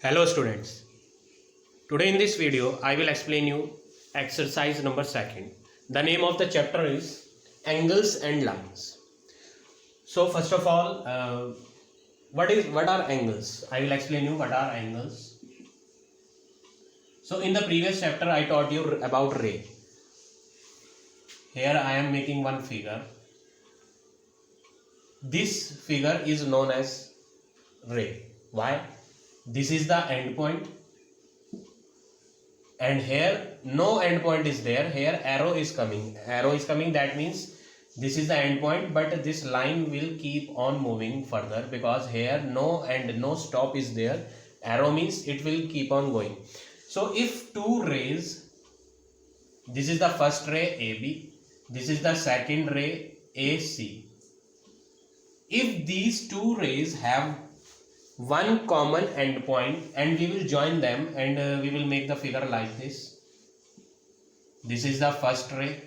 Hello students. Today in this video I will explain you exercise number 2. The name of the chapter is angles and lines. So first of all, what are angles? I will explain you what are angles. So in the previous chapter I taught you about ray. Here I am making one figure. This figure is known as ray. Why? This is the end point. And here no endpoint is there. Here arrow is coming. That means this is the endpoint, but this line will keep on moving further because here no stop is there. Arrow means it will keep on going. So if two rays, this is the first ray AB, this is the second ray AC. If these two rays have one common endpoint and we will join them and we will make the figure like this. This is the first ray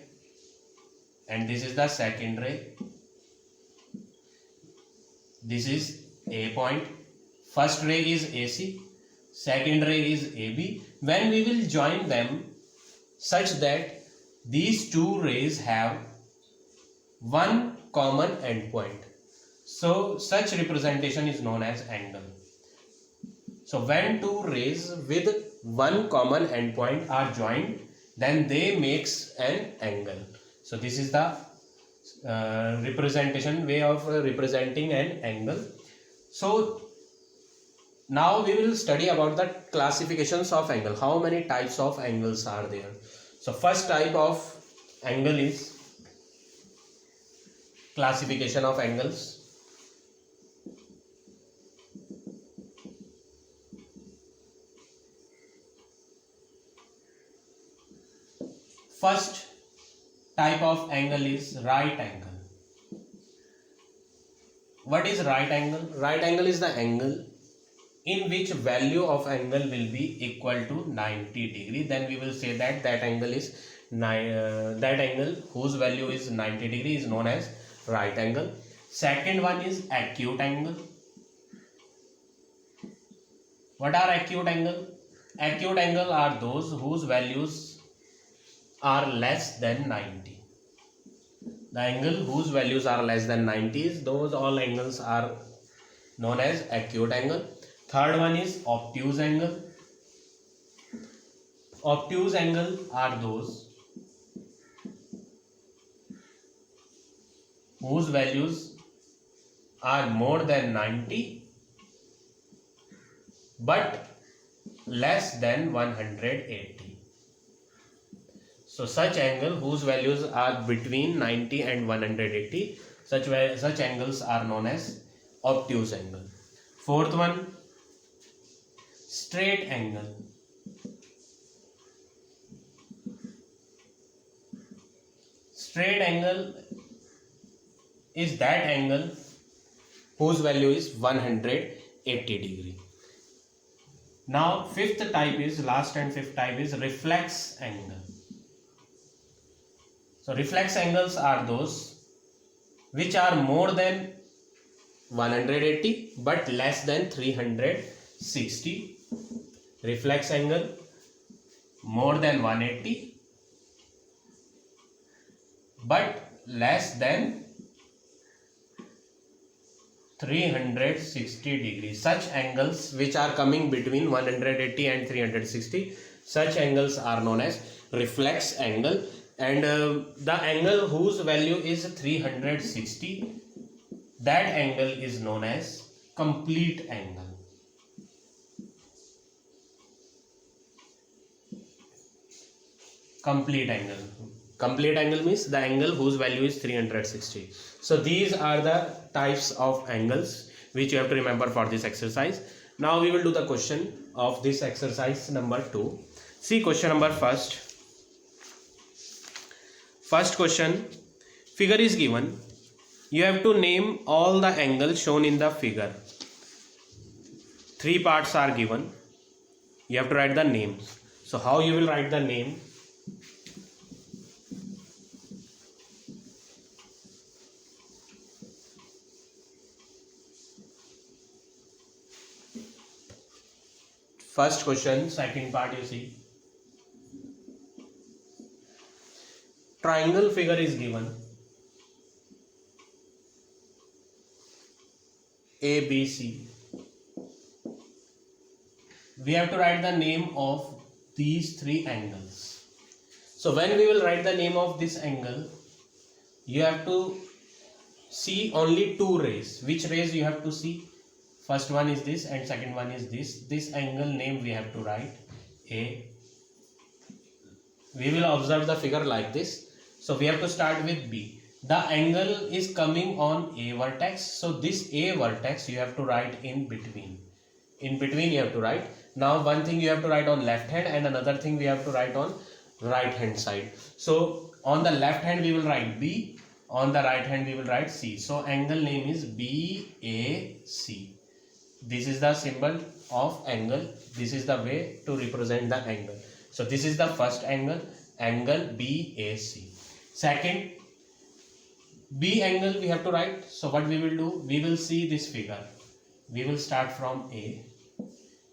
and this is the second ray. This is A point. First ray is AC, second ray is AB. When we will join them such that these two rays have one common endpoint. So such representation is known as angle. So when two rays with one common endpoint are joined, then they makes an angle. So this is the representation way of representing an angle. So now we will study about the classifications of angle. How many types of angles are there? So first type of angle is classification of angles. First type of angle is right angle. What is right angle? Right angle is the angle in which value of angle will be equal to 90 degree. Then we will say that that angle whose value is 90 degree is known as right angle. Second one is acute angle. What are acute angle? Acute angle are those whose values are less than 90. The angle whose values are less than 90 is those all angles are known as acute angle. Third one is obtuse angle. Obtuse angle are those whose values are more than 90 but less than 180. So such angle whose values are between 90 and 180, such angles are known as obtuse angle. Fourth one, straight angle. Straight angle is that angle whose value is 180 degree. Now fifth type is, last and fifth type is reflex angle. So reflex angles are those which are more than 180 but less than 360. Reflex angle more than 180 but less than 360 degrees. Such angles which are coming between 180 and 360, such angles are known as reflex angle. And the angle whose value is 360, that angle is known as complete angle. Complete angle. Complete angle means the angle whose value is 360. So these are the types of angles which you have to remember for this exercise. Now we will do the question of this exercise number 2. See question number first. First question, figure is given. You have to name all the angles shown in the figure. 3 parts are given. You have to write the names. So how you will write the name? First question, second part you see. Triangle figure is given. ABC. We have to write the name of these three angles. So when we will write the name of this angle, you have to see only two rays. Which rays you have to see? First one is this and second one is this. This angle name we have to write A. We will observe the figure like this. So we have to start with B. The angle is coming on A vertex. So this A vertex you have to write in between. In between you have to write. Now one thing you have to write on left hand and another thing we have to write on right hand side. So on the left hand we will write B. On the right hand we will write C. So angle name is BAC. This is the symbol of angle. This is the way to represent the angle. So this is the first angle, angle BAC. Second, B angle we have to write. So what we will do? We will see this figure. We will start from A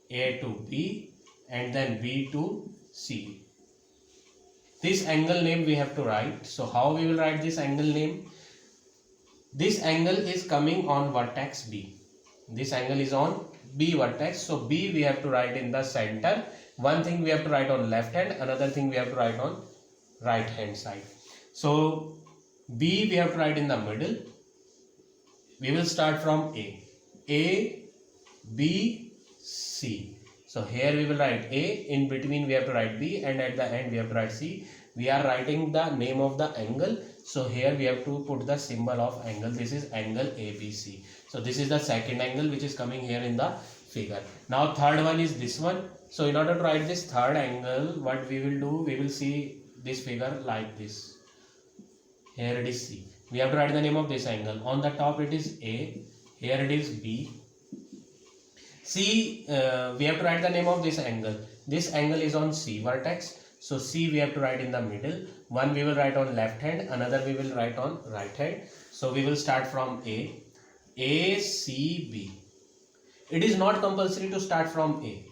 to B, and then B to C. This angle name we have to write. So how we will write this angle name? This angle is coming on vertex B. This angle is on B vertex. So B we have to write in the center. One thing we have to write on left hand, another thing we have to write on right hand side. So B we have to write in the middle. We will start from A, B, C. So here we will write A, in between we have to write B, and at the end we have to write C. We are writing the name of the angle. So here we have to put the symbol of angle. This is angle ABC. So this is the second angle which is coming here in the figure. Now third one is this one. So in order to write this third angle, what we will do, we will see this figure like this. Here it is C. We have to write the name of this angle. On the top it is A. Here it is B. C, we have to write the name of this angle. This angle is on C vertex. So C we have to write in the middle. One we will write on left hand, another we will write on right hand. So we will start from A, C, B. It is not compulsory to start from A.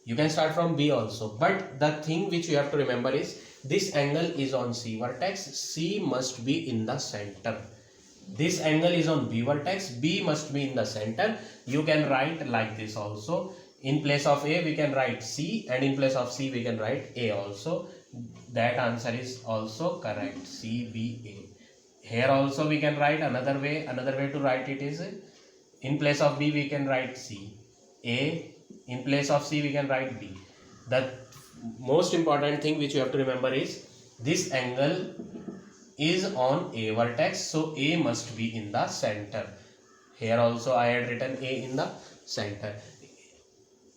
You can start from B also. But the thing which you have to remember is this angle is on C vertex. C must be in the center. This angle is on B vertex. B must be in the center. You can write like this also. In place of A we can write C, and in place of C we can write A also. That answer is also correct. CBA. Here also we can write another way. Another way to write it is, in place of B we can write C, A. In place of C we can write B. The most important thing which you have to remember is this angle is on A vertex. So A must be in the center. Here also I had written A in the center.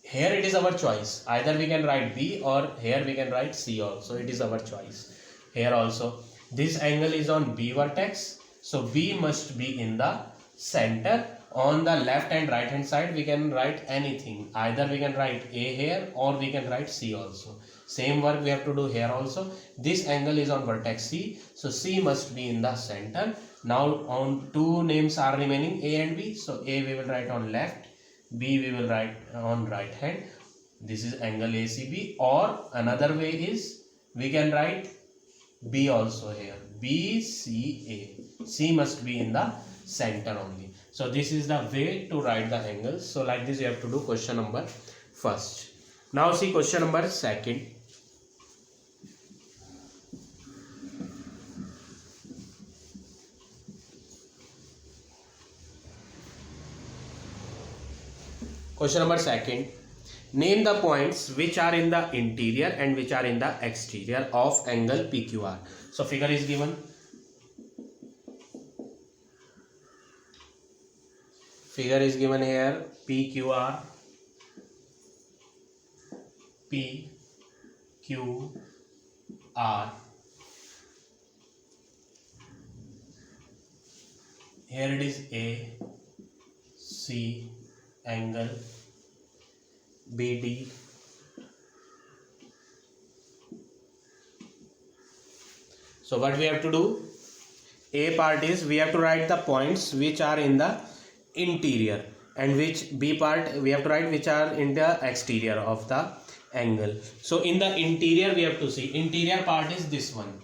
Here it is our choice. Either we can write B or here we can write C also. It is our choice. Here also this angle is on B vertex. So B must be in the center. On the left and right hand side we can write anything. Either we can write A here or we can write C also. Same work we have to do here also. This angle is on vertex C. So C must be in the center. Now on two names are remaining, A and B. So A we will write on left, B we will write on right hand. This is angle ACB. Or another way is we can write B also here, BCA. C must be in the center only. So this is the way to write the angles. So like this you have to do question number first. Now see question number second. Question number second. Name the points which are in the interior and which are in the exterior of angle PQR. So figure is given. Figure is given here, PQR, PQR. Here it is A, C, angle BD. So what we have to do? A part is we have to write the points which are in the interior. and which B part we have to write which are in the exterior of the angle. So in the interior we have to see interior part is this one.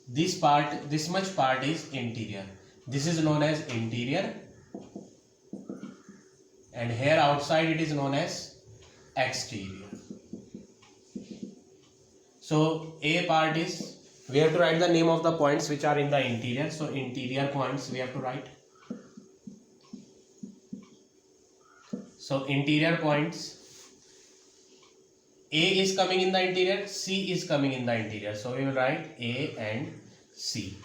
This part, this much part is interior. This is known as interior, and here outside it is known as exterior. So A part is, we have to write the name of the points which are in the interior. So interior points we have to write. So interior points, A is coming in the interior, C is coming in the interior. So we will write A and C.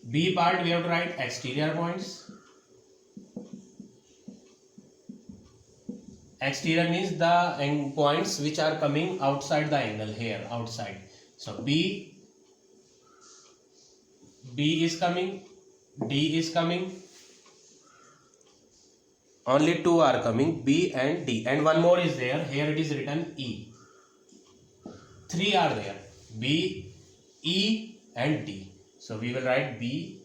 B part we have to write exterior points. Exterior means the points which are coming outside the angle, here outside. So B is coming, D is coming. Only two are coming, B and D, and one more is there. Here it is written E. Three are there, B, E and D. So we will write B,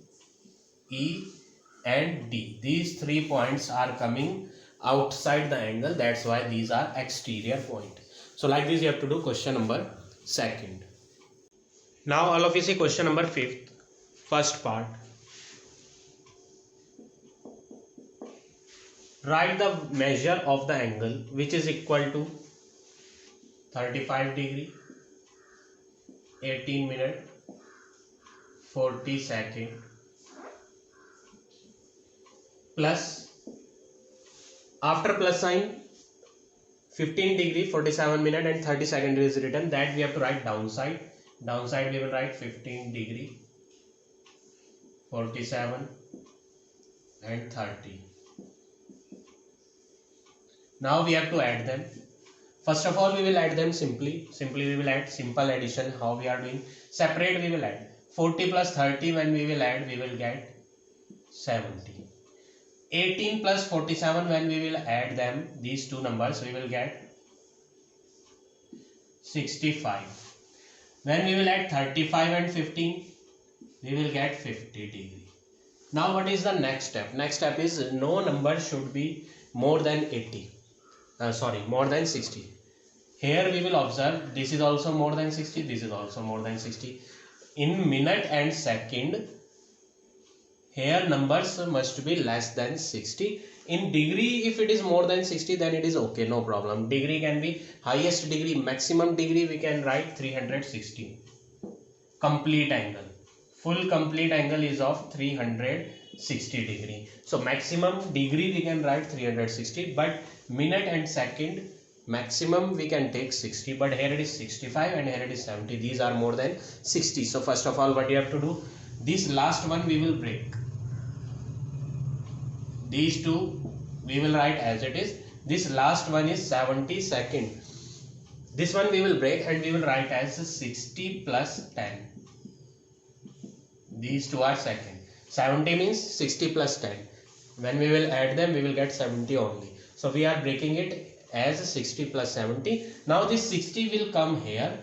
E and D. These 3 points are coming outside the angle. That's why these are exterior point. So like this you have to do question number 2nd. Now all of you see question number 5th, first part. Write the measure of the angle which is equal to 35 degree, 18 minute, 40 second plus, after plus sign 15 degree, 47 minute and 30 second is written. That we have to write downside. Downside we will write 15 degree, 47 and 30. Now we have to add them. First of all we will add them simply. We will add simple addition. How we are doing? Separate we will add. 40 plus 30 when we will add, we will get 70. 18 plus 47 when we will add them, these two numbers, we will get 65. When we will add 35 and 15, we will get 50 degree. Now what is the next step? Next step is no number should be more than 80. More than 60. Here we will observe this is also more than 60, this is also more than 60. In minute and second, here numbers must be less than 60. In degree, if it is more than 60, then it is okay, no problem. Degree can be highest degree, maximum degree we can write 360. Complete angle, full complete angle is of 360 degree. So maximum degree we can write 360, but minute and second maximum we can take 60, but here it is 65 and here it is 70. These are more than 60. So first of all what you have to do, this last one we will break. These two we will write as it is. This last one is 70 second. This one we will break and we will write as 60 plus 10. These two are second. 70 means 60 plus 10. When we will add them, we will get 70 only. So we are breaking it as 60 plus 70. Now this 60 will come here.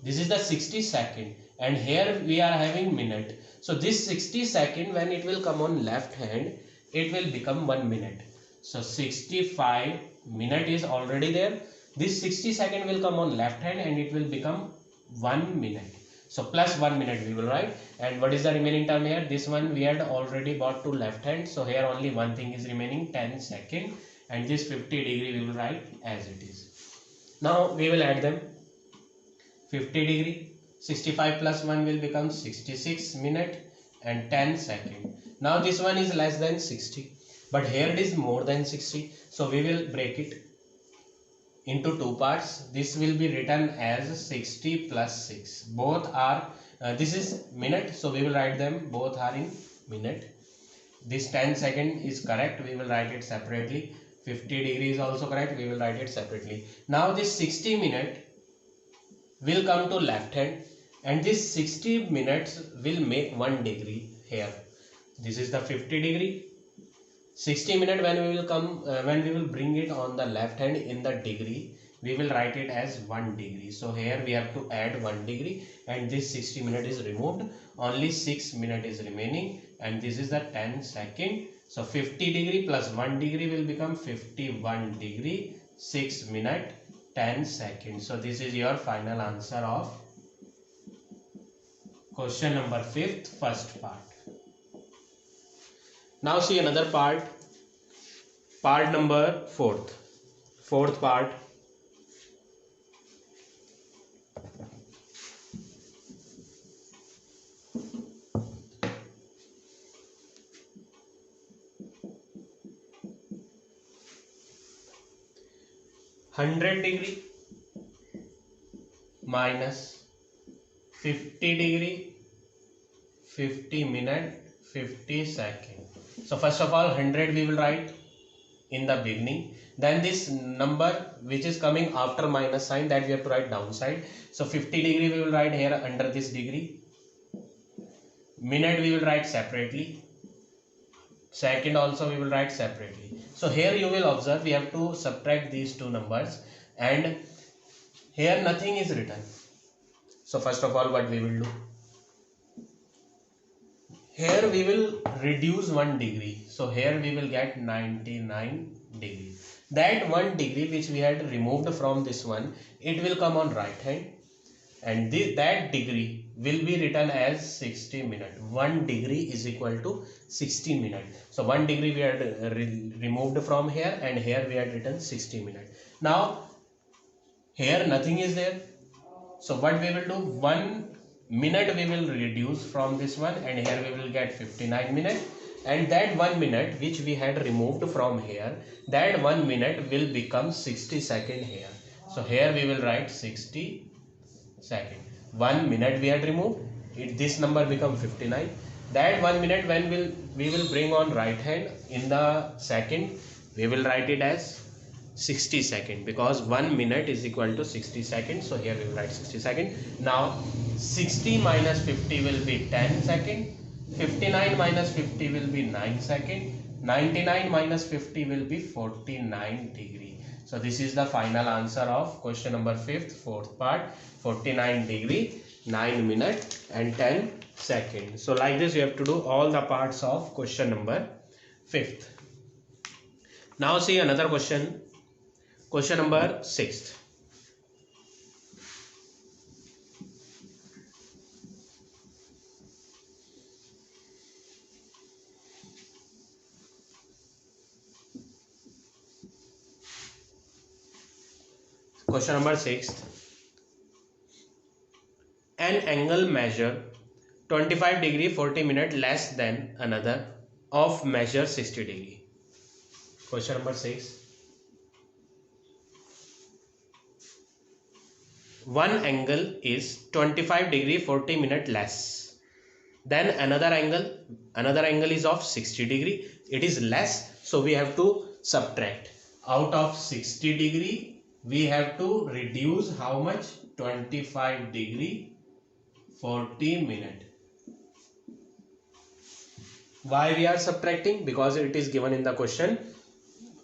This is the 60 second and here we are having minute. So this 60 second, when it will come on left hand, it will become 1 minute. So 65 minute is already there. This 60 second will come on left hand and it will become 1 minute. So plus 1 minute we will write. And what is the remaining term here? This one we had already brought to left hand. So here only one thing is remaining, 10 second. And this 50 degree we will write as it is. Now we will add them. 50 degree, 65 plus 1 will become 66 minute and 10 second. Now this one is less than 60, but here it is more than 60. So we will break it into two parts. This will be written as 60 plus 6. Both are, this is minute, so we will write them, both are in minute. This 10 second is correct, we will write it separately. 50 degree is also correct, we will write it separately. Now this 60 minute will come to left hand and this 60 minutes will make 1 degree here. This is the 50 degree. 60 minute when we will come, when we will bring it on the left hand in the degree, we will write it as 1 degree. So here we have to add 1 degree and this 60 minute is removed. Only 6 minute is remaining and this is the 10 second. So 50 degree plus 1 degree will become 51 degree 6 minute 10 seconds. So this is your final answer of question number 5th, first part. Now see another part, part number 4th part. Hundred degree minus 50 degree 50 minute 50 second. So first of all 100 we will write in the beginning, then this number which is coming after minus sign, that we have to write downside. So 50 degree we will write here under this degree, minute we will write separately, second also we will write separately. So here you will observe we have to subtract these two numbers, and here nothing is written. So first of all what we will do, here we will reduce 1 degree. So here we will get 99 degree. That 1 degree which we had removed from this one, it will come on right hand, and that degree will be written as 60 minute. 1 degree is equal to 60 minute. So 1 degree we had removed from here, and here we had written 60 minute. Now here nothing is there. So what we will do, 1 minute we will reduce from this one, and here we will get 59 minutes, and that 1 minute which we had removed from here, that 1 minute will become 60 second here. So here we will write 60 second. 1 minute we had removed, this number become 59. That 1 minute when we will bring on right hand in the second, we will write it as 60 second, because 1 minute is equal to 60 seconds. So here we will write 60 second. Now 60 minus 50 will be 10 second, 59 minus 50 will be 9 second, 99 minus 50 will be 49 degree. So this is the final answer of question number 5th, 4th part, 49 degree 9 minute and 10 seconds. So like this you have to do all the parts of question number 5th. Now see another question, question number 6th. Question number 6th. An angle measure 25 degree 40 minute less than another of measure 60 degree. Question number 6. One angle is 25 degree 40 minute less, then another angle is of 60 degree, it is less, so we have to subtract. Out of 60 degree we have to reduce how much? 25 degree 40 minute. Why we are subtracting? Because it is given in the question,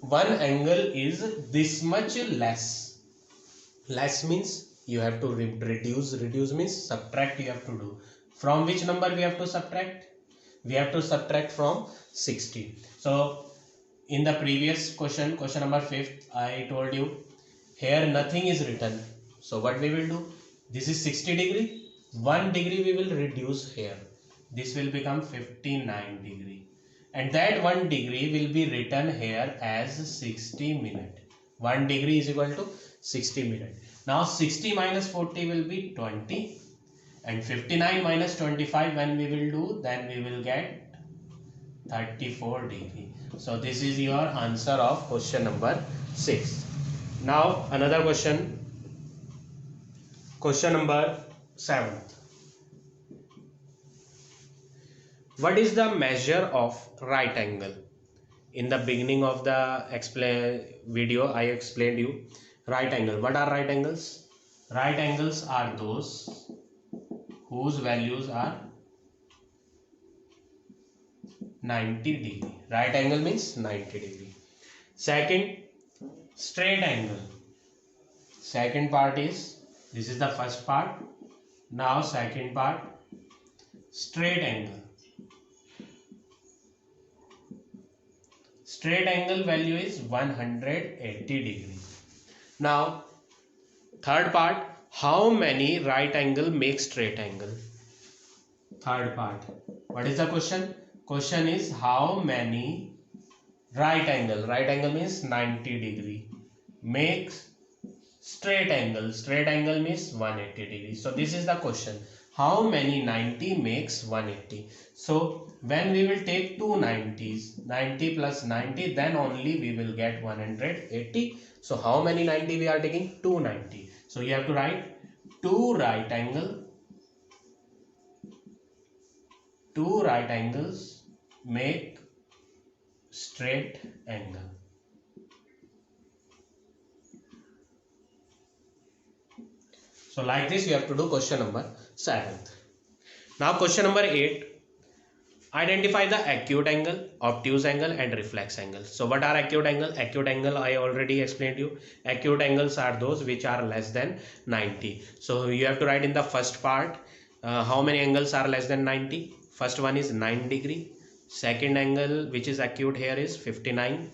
one angle is this much less. Less means you have to reduce means subtract you have to do. From which number we have to subtract? We have to subtract from 60. So in the previous question, question number 5th, I told you here nothing is written. So what we will do? This is 60 degree. 1 degree we will reduce here. This will become 59 degree. And that 1 degree will be written here as 60 minute. 1 degree is equal to 60 minute. Now 60 minus 40 will be 20. And 59 minus 25 when we will do, then we will get 34 degree. So this is your answer of question number 6. Now another question, question number 7. What is the measure of right angle? In the beginning of the video I explained you right angle. What are right angles? Right angles are those whose values are 90 degree. Right angle means 90 degree. Second, straight angle. Second part is, this is the first part. Now second part, straight angle. Straight angle value is 180 degree. Now third part, how many right angle make straight angle? Third part, what is the question? Question is how many right angle means 90 degree, makes straight angle means 180 degree. So this is the question, how many 90 makes 180? So when we will take two 90s, 90 plus 90, then only we will get 180. So how many 90 we are taking? 290. So you have to write two right angles make straight angle. So like this you have to do question number 7. Now question number 8, identify the acute angle, obtuse angle and reflex angle. So what are acute angle? Acute angle I already explained you. Acute angles are those which are less than 90. So you have to write in the first part how many angles are less than 90. First one is 9 degree. Second angle which is acute here is 59.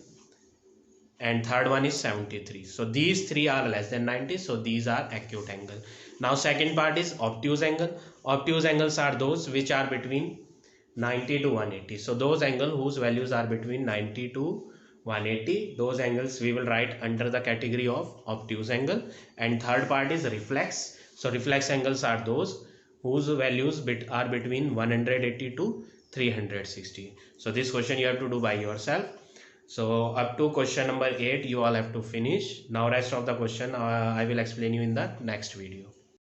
And third one is 73. So these three are less than 90. So these are acute angle. Now second part is obtuse angle. Obtuse angles are those which are between 90 to 180. So those angles whose values are between 90 to 180, those angles we will write under the category of obtuse angle. And third part is reflex. So reflex angles are those whose values are between 180 to 360. So this question you have to do by yourself. So up to question number 8 you all have to finish. Now rest of the question I will explain you in the next video.